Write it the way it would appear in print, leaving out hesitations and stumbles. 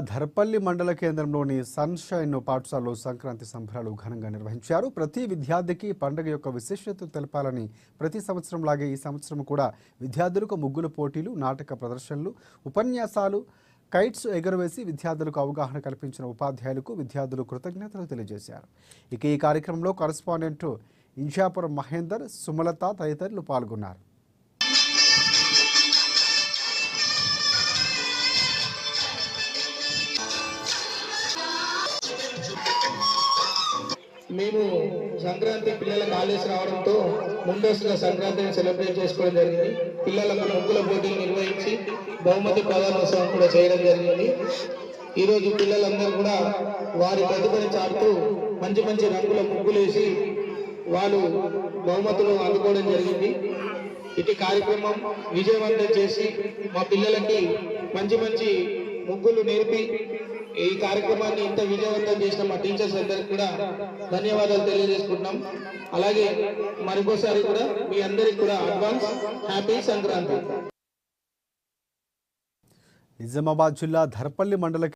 ధర్పల్లి మండల కేంద్రంలోని సన్‌షైన్ పాఠశాలలో సంక్రాంతి సంబరాలు ఘనంగా నిర్వహించారు. ప్రతి విద్యార్థికి పండుగ యొక్క విశిష్టత తెలపాలని ప్రతి సంవత్సరం లాగే ఈ సంవత్సరం కూడా విద్యార్థులకు ముగ్గుల పోటీలు, నాటక ప్రదర్శనలు, ఉపన్యాసాలు, కైట్స్ ఎగురవేసి విద్యార్థులకు అవగాహన కల్పించిన ఉపాధ్యాయులకు విద్యార్థులు కృతజ్ఞతలు తెలియజేశారు. ఇక ఈ కార్యక్రమంలో కరెస్పాండెంట్ ఇంజాపురం మహేందర్, సుమలత తదితరులు పాల్గొన్నారు. మేము సంక్రాంతి పిల్లలకు హాలిడేస్ రావడంతో ముందస్తుగా సంక్రాంతిని సెలబ్రేట్ చేసుకోవడం జరిగింది. పిల్లలకు ముగ్గుల పోటీలు నిర్వహించి బహుమతి ప్రదానోత్సవం కూడా చేయడం జరిగింది. ఈరోజు పిల్లలందరూ కూడా వారి ప్రతిభని చాటుతూ మంచి మంచి రంగుల ముగ్గులు వేసి వాళ్ళు బహుమతులు అందుకోవడం జరిగింది. ఇటు కార్యక్రమం విజయవంతం చేసి మా పిల్లలకి మంచి మంచి ముగ్గులు నేర్పి ఈ కార్యక్రమాన్ని ఇంత విజయవంతం చేసిన మా టీచర్స్ అందరికి కూడా ధన్యవాదాలు తెలియజేసుకుంటున్నాం. అలాగే మరొకసారి కూడా మీ అందరికి కూడా అడ్వాన్స్ హ్యాపీ సంక్రాంతి. నిజామాబాద్ జిల్లా ధర్పల్లి మండల